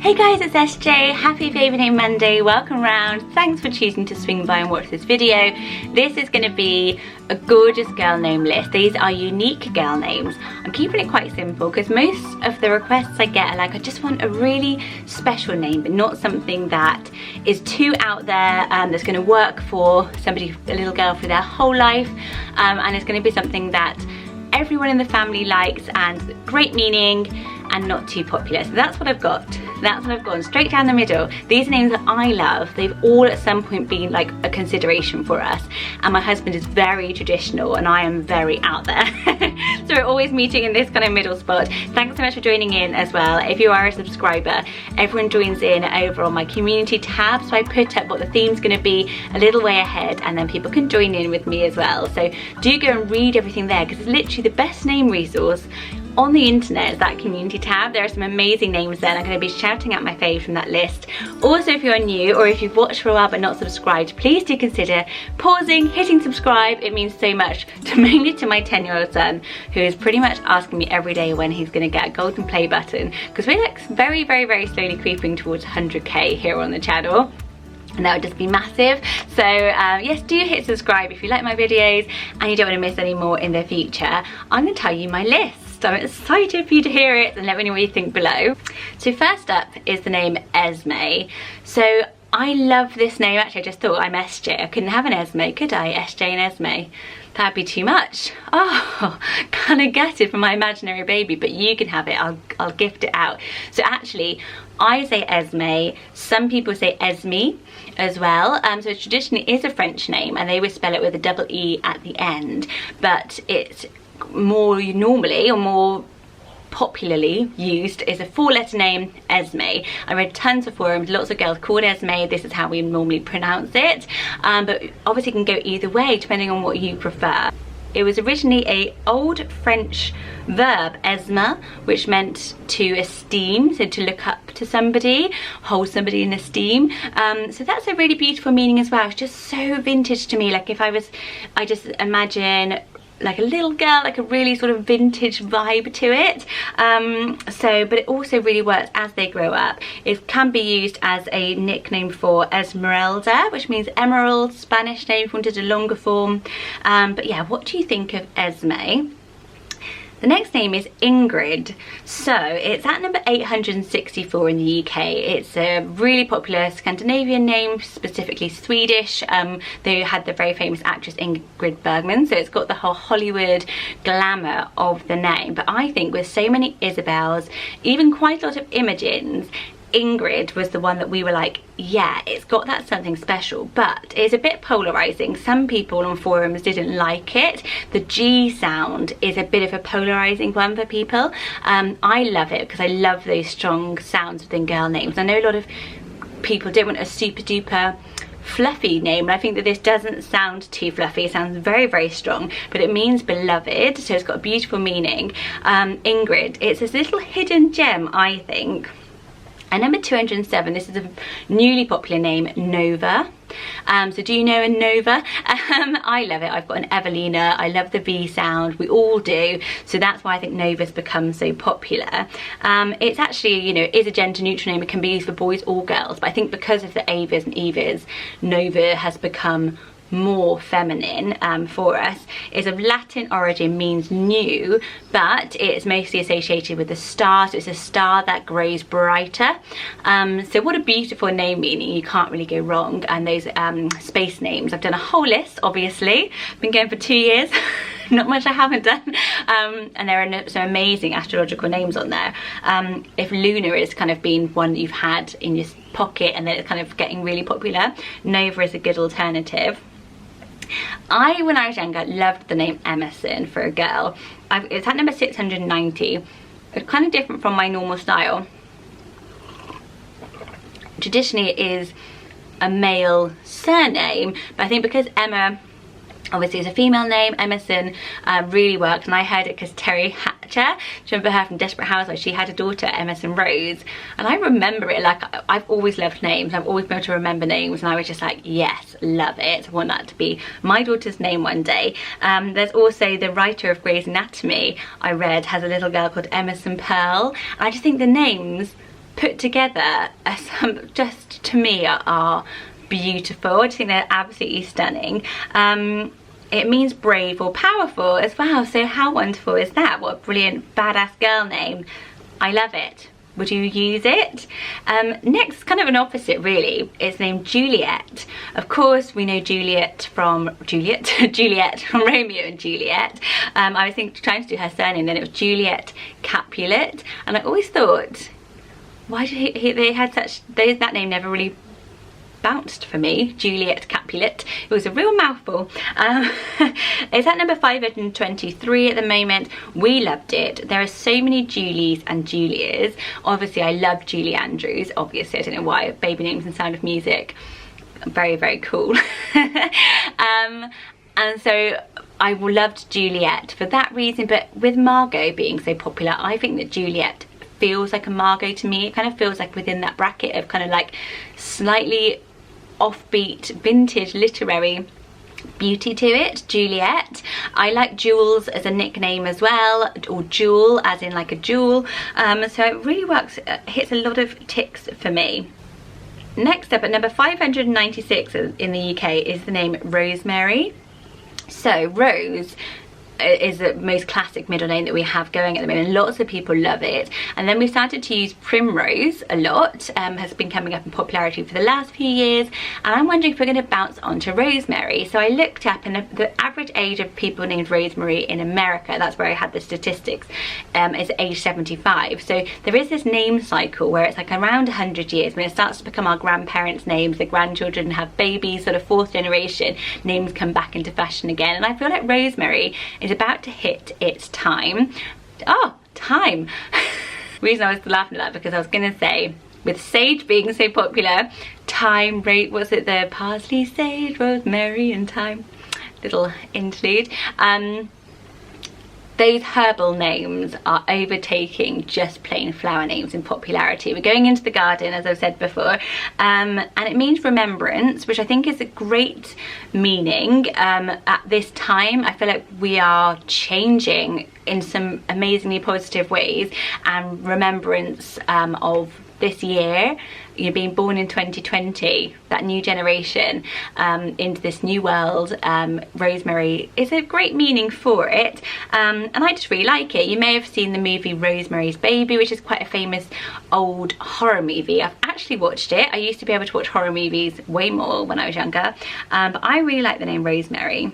Hey guys, it's SJ. Happy Baby Name Monday. Welcome round. Thanks for choosing to swing by and watch this video. This is going to be a gorgeous girl name list. These are unique girl names. I'm keeping it quite simple because most of the requests I get are like, I just want a really special name, but not something that is too out there that's going to work for somebody, a little girl, for their whole life, and it's going to be something that everyone in the family likes and great meaning and not too popular. So that's what I've got. That's what I've gone straight down the middle. These names that I love, they've all at some point been like a consideration for us, and my husband is very traditional and I am very out there. So we're always meeting in this kind of middle spot. Thanks so much for joining in as well. If you are a subscriber, everyone joins in over on my community tab, so I put up what the theme's going to be a little way ahead, and then people can join in with me as well. So do go and read everything there, because it's literally the best name resource on the internet is that community tab. There are some amazing names there, and I'm going to be shouting out my faves from that list. Also, if you're new or if you've watched for a while but not subscribed, please do consider pausing, hitting subscribe. It means so much, mainly to my 10-year-old son, who is pretty much asking me every day when he's going to get a golden play button, because we're like very slowly creeping towards 100k here on the channel. And that would just be massive. So yes, do hit subscribe if you like my videos and you don't want to miss any more in the future. I'm going to tell you my list. I'm excited for you to hear it, and let me know what you think below. So first up is the name Asme. So I love this name. Actually, I just thought, I'm SJ. I couldn't have an Asme, could I? SJ and Asme. That'd be too much. Oh, kind of gutted for my imaginary baby, but you can have it. I'll gift it out. So actually, I say Asme. Some people say Esme as well. So it traditionally is a French name, and they would spell it with a double E at the end. But it's more normally, or more popularly used, is a 4-letter name, Asme. I read tons of forums, lots of girls called Asme. This is how we normally pronounce it, but obviously it can go either way depending on what you prefer. It was originally a old French verb, esme, which meant to esteem, so to look up to somebody, hold somebody in esteem. So that's a really beautiful meaning as well. It's just so vintage to me. Like if I just imagine like a little girl, like a really sort of vintage vibe to it. But it also really works as they grow up. It can be used as a nickname for Esmeralda, which means emerald, Spanish name if you wanted a longer form. But yeah, what do you think of Asme? The next name is Ingrid. So it's at number 864 in the UK. It's a really popular Scandinavian name, specifically Swedish. They had the very famous actress Ingrid Bergman, so it's got the whole Hollywood glamour of the name. But I think with so many Isabels, even quite a lot of Imogens, Ingrid was the one that we were like, yeah, it's got that something special, but it's a bit polarizing. Some people on forums didn't like it. The G sound is a bit of a polarizing one for people. I love it because I love those strong sounds within girl names. I know a lot of people don't want a super duper fluffy name, and I think that this doesn't sound too fluffy. It sounds very strong, but it means beloved, so it's got a beautiful meaning. Ingrid, it's this little hidden gem, I think. And number 207, this is a newly popular name, Nova. So do you know a Nova? I love it. I've got an Evelina. I love the V sound. We all do. So that's why I think Nova's become so popular. It's actually, you know, is a gender neutral name. It can be used for boys or girls. But I think because of the Avas and Evas, Nova has become more feminine for us. Is of Latin origin, means new, but it's mostly associated with the star, so it's a star that grows brighter. So what a beautiful name meaning, you can't really go wrong. And those space names, I've done a whole list, obviously. Been going for 2 years. Not much I haven't done. And there are some amazing astrological names on there. If Luna is kind of been one that you've had in your pocket and then it's kind of getting really popular, Nova is a good alternative. When I was younger, loved the name Emerson for a girl. It's at number 690. It's kind of different from my normal style. Traditionally it is a male surname, but I think because Emma obviously is a female name, Emerson really worked. And I heard it because Terry Hatcher, do you remember her from Desperate Housewives? She had a daughter, Emerson Rose, and I remember it. Like, I've always loved names. I've always been able to remember names, and I was just like, yes, love it. I want that to be my daughter's name one day. There's also the writer of Grey's Anatomy, I read, has a little girl called Emerson Pearl, and I just think the names put together some, just to me, are beautiful. I just think they're absolutely stunning. It means brave or powerful as well, so how wonderful is that? What a brilliant badass girl name. I love it. Would you use it? Next, kind of an opposite really, is named Juliet. Of course we know Juliet from Juliet from Romeo and Juliet. I was trying to do her surname, then it was Juliet Capulet, and I always thought, why did they had such, that name never really bounced for me, Juliet Capulet. It was a real mouthful. It's at number 523 at the moment. We loved it. There are so many Julies and Julias. Obviously I love Julie Andrews, obviously, I don't know why, baby names and Sound of Music, very, very cool. And so I loved Juliet for that reason, but with Margot being so popular, I think that Juliet feels like a Margot to me. It kind of feels like within that bracket of kind of like slightly offbeat, vintage, literary beauty to it, Juliet. I like Jules as a nickname as well, or Jewel as in like a jewel. So it really works, hits a lot of ticks for me. Next up at number 596 in the UK is the name Rosemary. So Rose is the most classic middle name that we have going at the moment. Lots of people love it, and then we started to use Primrose a lot. Has been coming up in popularity for the last few years, and I'm wondering if we're going to bounce onto Rosemary. So I looked up, and the average age of people named Rosemary in America, that's where I had the statistics, is age 75. So there is this name cycle where it's like around 100 years when it starts to become our grandparents' names, the grandchildren have babies, sort of fourth generation, names come back into fashion again, and I feel like Rosemary is about to hit its time. Oh, time. The reason I was laughing at that because I was gonna say, with sage being so popular, thyme, what's it, the parsley, sage, rosemary and thyme, little interlude. Those herbal names are overtaking just plain flower names in popularity. We're going into the garden, as I've said before, and it means remembrance, which I think is a great meaning. At this time, I feel like we are changing in some amazingly positive ways, and remembrance of this year, you know, being born in 2020, that new generation into this new world. Rosemary is a great meaning for it, and I just really like it. You may have seen the movie Rosemary's Baby, which is quite a famous old horror movie. I've actually watched it. I used to be able to watch horror movies way more when I was younger, but I really like the name Rosemary.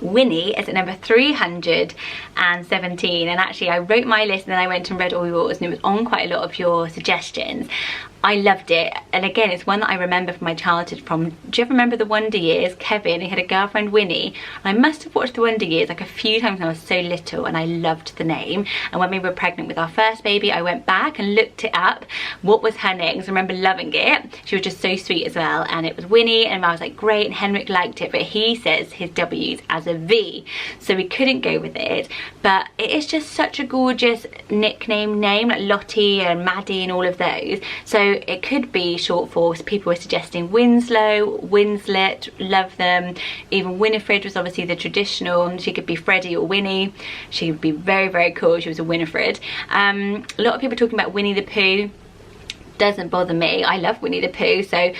Winnie is at number 317, and actually I wrote my list and then I went and read all yours, and it was on quite a lot of your suggestions. I loved it, and again it's one that I remember from my childhood from, do you ever remember the Wonder Years? Kevin, he had a girlfriend Winnie, and I must have watched the Wonder Years like a few times when I was so little, and I loved the name. And when we were pregnant with our first baby, I went back and looked it up, what was her name, because I remember loving it. She was just so sweet as well, and it was Winnie, and I was like great, and Henrik liked it, but he says his W's as a V, so we couldn't go with it. But it is just such a gorgeous nickname name, like Lottie and Maddie and all of those. So it could be short for, people were suggesting Winslow, Winslet, love them. Even Winifred was obviously the traditional. She could be Freddie or Winnie. She would be very, very cool. She was a Winifred. A lot of people talking about Winnie the Pooh. Doesn't bother me. I love Winnie the Pooh. So,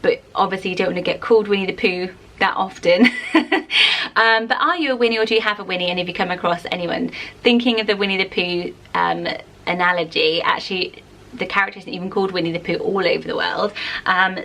but obviously you don't want to get called Winnie the Pooh that often. But are you a Winnie, or do you have a Winnie? And if you come across anyone thinking of the Winnie the Pooh analogy, actually the character isn't even called Winnie the Pooh all over the world.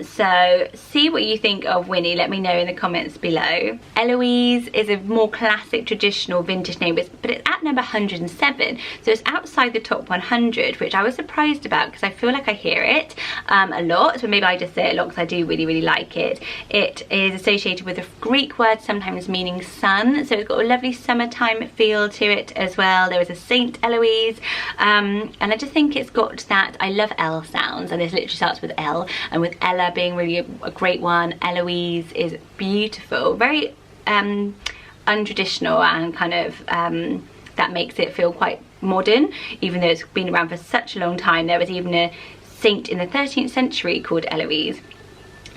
So see what you think of Winnie, let me know in the comments below. Eloise is a more classic, traditional, vintage name, but it's at number 107, so it's outside the top 100, which I was surprised about because I feel like I hear it a lot, so maybe I just say it a lot because I do really, really like it. It is associated with a Greek word sometimes meaning sun, so it's got a lovely summertime feel to it as well. There is a Saint Eloise, and I just think it's got that, I love L sounds, and this literally starts with L, and with Ella being really a great one. Eloise is beautiful, very untraditional, and kind of that makes it feel quite modern, even though it's been around for such a long time. There was even a saint in the 13th century called Eloise.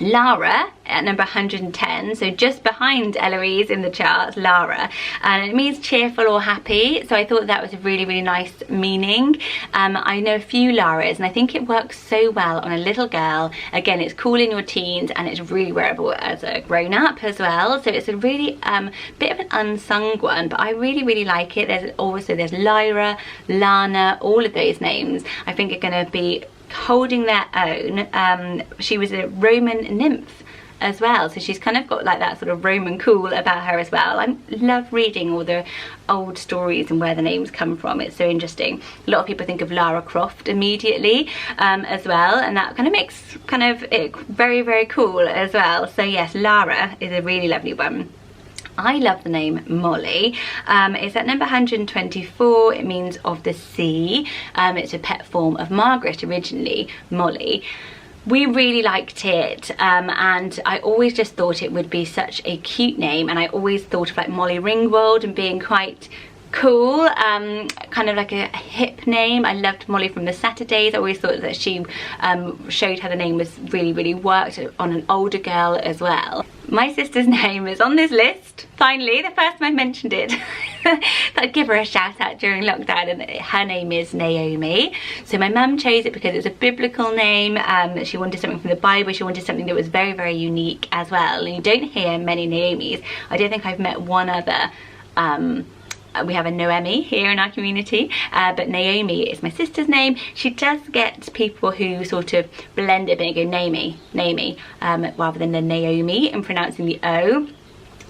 Lara at number 110, so just behind Eloise in the charts, Lara, and it means cheerful or happy, so I thought that was a really, really nice meaning. I know a few Laras and I think it works so well on a little girl. Again, it's cool in your teens and it's really wearable as a grown-up as well, so it's a really bit of an unsung one, but I really, really like it. There's Lyra, Lana, all of those names I think are going to be holding their own. She was a Roman nymph as well, so she's kind of got like that sort of Roman cool about her as well. I love reading all the old stories and where the names come from. It's so interesting. A lot of people think of Lara Croft immediately as well, and that kind of makes it very, very cool as well. So yes, Lara is a really lovely one. I love the name Molly. It's at number 124. It means of the sea. It's a pet form of Margaret originally, Molly. We really liked it, and I always just thought it would be such a cute name, and I always thought of like Molly Ringwald and being quite cool, kind of like a hip name. I loved Molly from the Saturdays. I always thought that she showed how the name was really, really worked on an older girl as well. My sister's name is on this list. Finally, the first time I mentioned it, I'd give her a shout out during lockdown, and her name is Naomi. So my mum chose it because it's a biblical name. She wanted something from the Bible. She wanted something that was very, very unique as well. And you don't hear many Naomis. I don't think I've met one other. We have a Noemi here in our community, but Naomi is my sister's name. She does get people who sort of blend it and go Naomi, rather than the Naomi and pronouncing the O.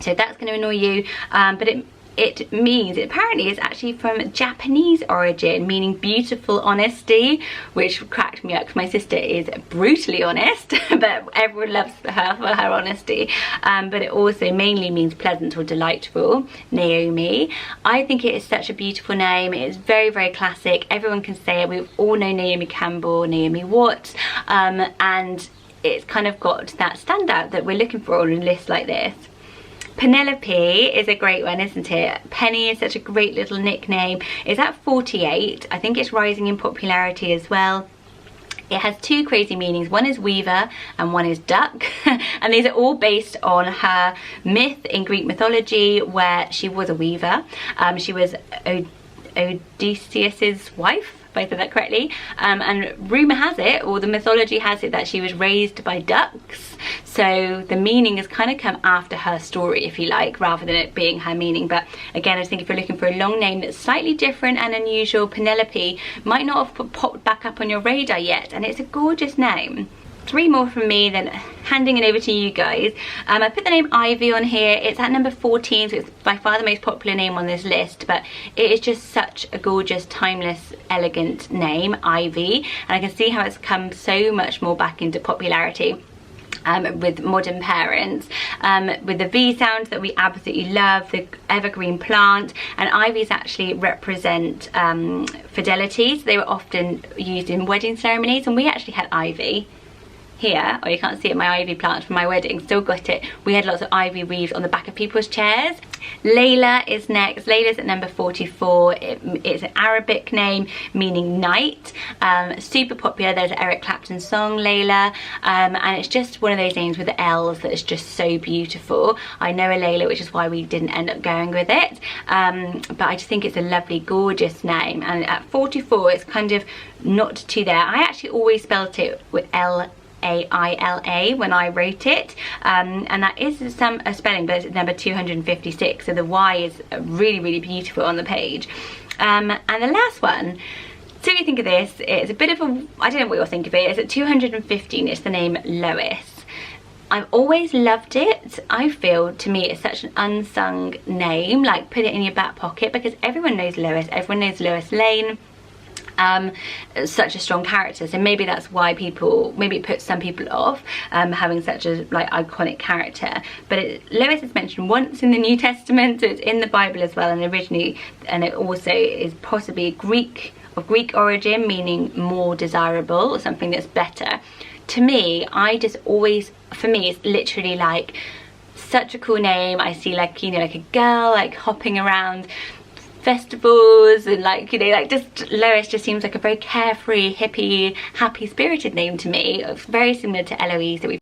So that's going to annoy you, but it means, apparently it's actually from Japanese origin, meaning beautiful honesty, which cracked me up because my sister is brutally honest, but everyone loves her for her honesty. But it also mainly means pleasant or delightful, Naomi. I think it is such a beautiful name. It is very, very classic. Everyone can say it. We all know Naomi Campbell, Naomi Watts, and it's kind of got that standout that we're looking for on a list like this. Penelope is a great one, isn't it? Penny is such a great little nickname. It's at 48. I think it's rising in popularity as well. It has two crazy meanings. One is weaver and one is duck. And these are all based on her myth in Greek mythology where she was a weaver. She was Odysseus's wife, if I said that correctly, and rumour has it, or the mythology has it, that she was raised by ducks, so the meaning has kind of come after her story, if you like, rather than it being her meaning. But again, I think if you're looking for a long name that's slightly different and unusual, Penelope might not have popped back up on your radar yet, and it's a gorgeous name. 3 more from me, then handing it over to you guys. I put the name Ivy on here. It's at number 14, so it's by far the most popular name on this list, but it is just such a gorgeous, timeless, elegant name, Ivy, and I can see how it's come so much more back into popularity with modern parents, with the V sounds that we absolutely love, the evergreen plant, and ivies actually represent fidelity, so they were often used in wedding ceremonies, and we actually had ivy here. Oh, you can't see it, my ivy plant from my wedding, still got it. We had lots of ivy wreaths on the back of people's chairs. Layla is next. Layla's at number 44. It's an Arabic name meaning night. Super popular. There's an Eric Clapton song, Layla, and it's just one of those names with the L's that is just so beautiful. I know a Layla, which is why we didn't end up going with it, but I just think it's a lovely, gorgeous name. And at 44, it's kind of not too there. I actually always spelt it with L-A-I-L-A when I wrote it, and that is a spelling, but it's number 256, so the Y is really, really beautiful on the page. And the last one, so you think of this, it's a bit of a, I don't know what you'll think of it, it's at 215, it's the name Lois. I've always loved it. I feel, to me, it's such an unsung name, like put it in your back pocket, because everyone knows Lois, everyone knows Lois Lane. Such a strong character, so maybe that's why maybe it puts some people off, having such a like iconic character. But Lois is mentioned once in the New Testament, so it's in the Bible as well, and originally, and it also is possibly of Greek origin, meaning more desirable or something that's better. To me, for me, it's literally like such a cool name. I see, like, you know, like a girl like hopping around festivals, and like, you know, like just Lois just seems like a very carefree, hippie, happy spirited name to me. It's very similar to Eloise that we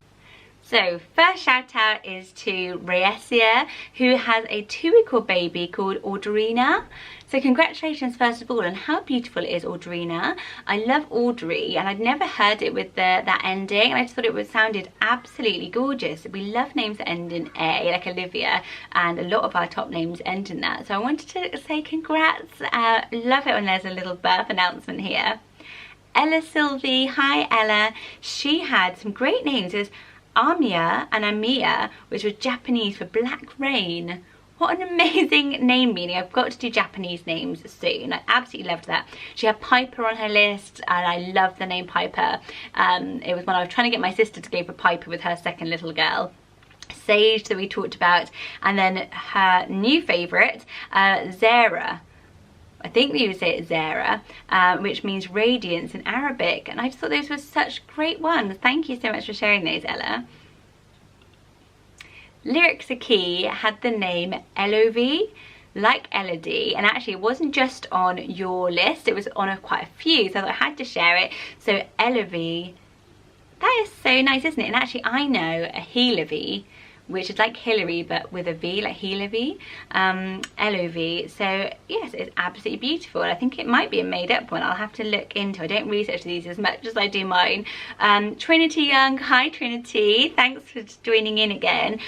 So first shout out is to Rhaecia, who has a 2-week-old baby called Audrina. So congratulations first of all, and how beautiful is Audrina. I love Audrey, and I'd never heard it with that ending, and I just thought it sounded absolutely gorgeous. We love names that end in A, like Olivia, and a lot of our top names end in that. So I wanted to say congrats. Love it when there's a little birth announcement here. Ella Sylvie, hi Ella. She had some great names. There's Amia and Amia, which was Japanese for black rain. What an amazing name meaning. I've got to do Japanese names soon. I absolutely loved that. She had Piper on her list, and I love the name Piper. It was when I was trying to get my sister to go for Piper with her second little girl. Sage, that we talked about, and then her new favourite, Zara. I think we would say it Zara, which means radiance in Arabic, and I just thought those were such great ones. Thank you so much for sharing those, Ella. Lyrics Are Key had the name Eloise, like Elodie, and actually it wasn't just on your list, it was on quite a few, so I thought I had to share it. So Eloise, that is so nice, isn't it? And actually I know a Hillary, which is like Hillary but with a V, like Hillary, Eloise. So yes, it's absolutely beautiful. I think it might be a made up one. I'll have to look into. I don't research these as much as I do mine. Trinity Young, hi Trinity, thanks for joining in again.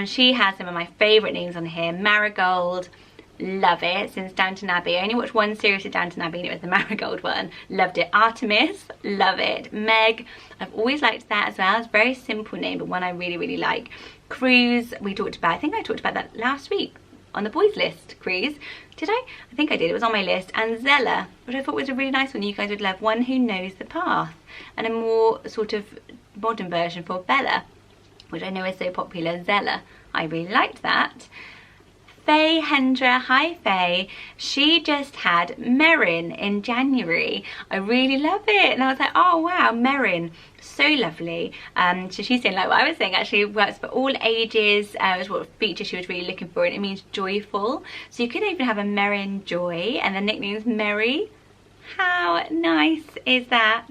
She has some of my favourite names on here. Marigold, love it, since Downton Abbey. I only watched one series of Downton Abbey and it was the Marigold one. Loved it. Artemis, love it. Meg, I've always liked that as well. It's a very simple name, but one I really, really like. Cruz, we talked about, I think I talked about that last week on the boys list. Cruz, did I? I think I did, it was on my list. And Zella, which I thought was a really nice one. You guys would love, one who knows the path. And a more sort of modern version for Bella, which I know is so popular, Zella. I really liked that. Faye Hendra, hi Faye. She just had Merrin in January. I really love it, and I was like, oh wow, Merrin, so lovely. So she's saying, like what I was saying, actually works for all ages. Was what feature she was really looking for, and it means joyful. So you could even have a Merrin Joy, and the nickname's Merry. How nice is that?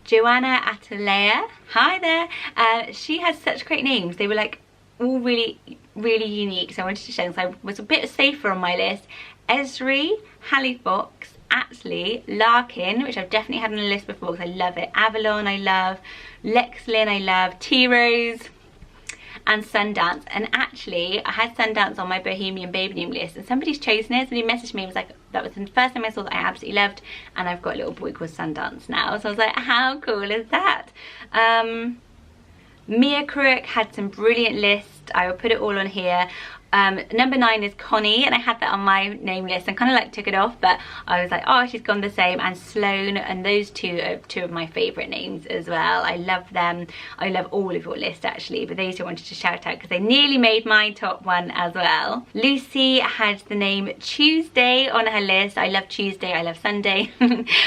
Joanna Atalea, hi there. She has such great names. They were like all really unique, so I wanted to share them. So I was a bit safer on my list. Esri, Halifax, Atlee, Larkin, which I've definitely had on the list before because I love it. Avalon, I love. Lexlin, I love. T-Rose, and Sundance. And actually I had Sundance on my Bohemian baby name list, and somebody's chosen it, and he messaged me and was like, that was the first time I saw that I absolutely loved, and I've got a little boy called Sundance now. So I was like, how cool is that? Mia Crook had some brilliant lists. I will put it all on here. Number 9 is Connie, and I had that on my name list and kind of like took it off, but I was like, oh, she's gone the same. And Sloane, and those two are two of my favourite names as well. I love them. I love all of your list actually, but these two I wanted to shout out because they nearly made my top one as well. Lucy had the name Tuesday on her list. I love Tuesday, I love Sunday,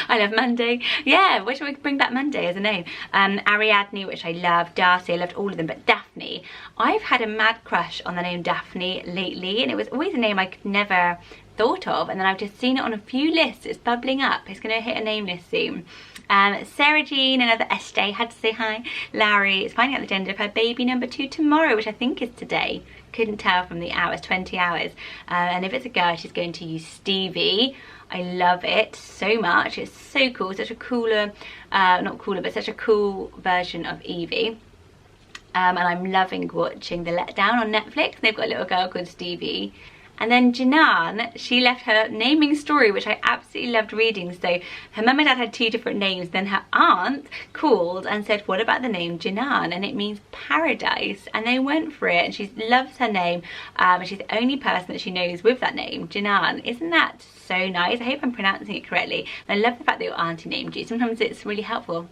I love Monday. Yeah, wish we could bring back Monday as a name. Ariadne, which I love. Darcy, I loved all of them, but Daphne, I've had a mad crush on the name Daphne lately, and it was always a name I could never thought of, and then I've just seen it on a few lists. It's bubbling up. It's going to hit a name list soon. Sarah Jean, another SJ, had to say hi. Larry is finding out the gender of her baby number 2 tomorrow, which I think is today. Couldn't tell from the hours, 20 hours. And if it's a girl, she's going to use Stevie. I love it so much. It's so cool. Such a cooler, not cooler, but such a cool version of Evie. And I'm loving watching The Letdown on Netflix. They've got a little girl called Stevie. And then Janan, she left her naming story, which I absolutely loved reading. So her mum and dad had 2 different names. Then her aunt called and said, what about the name Janan? And it means paradise. And they went for it. And she loves her name. And she's the only person that she knows with that name, Janan. Isn't that so nice? I hope I'm pronouncing it correctly. And I love the fact that your auntie named you. Sometimes it's really helpful.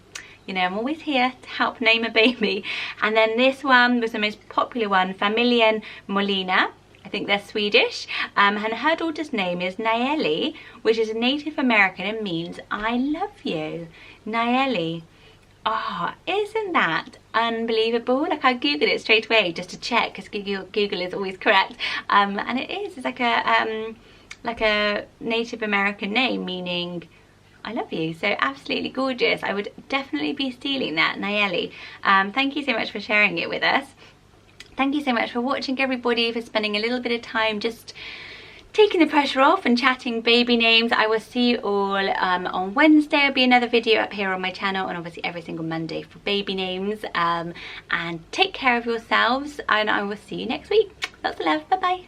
You know, I'm always here to help name a baby. And then this one was the most popular one, Familjen Molina. I think they're Swedish. And her daughter's name is Nayeli, which is a Native American and means I love you. Nayeli. Oh, isn't that unbelievable? Like I googled it straight away just to check, because Google is always correct. And it is. It's like a Native American name meaning I love you. So absolutely gorgeous. I would definitely be stealing that, Nayeli. Thank you so much for sharing it with us. Thank you so much for watching, everybody, for spending a little bit of time just taking the pressure off and chatting baby names. I will see you all on Wednesday. There'll be another video up here on my channel, and obviously every single Monday for baby names. And take care of yourselves, and I will see you next week. Lots of love. Bye bye.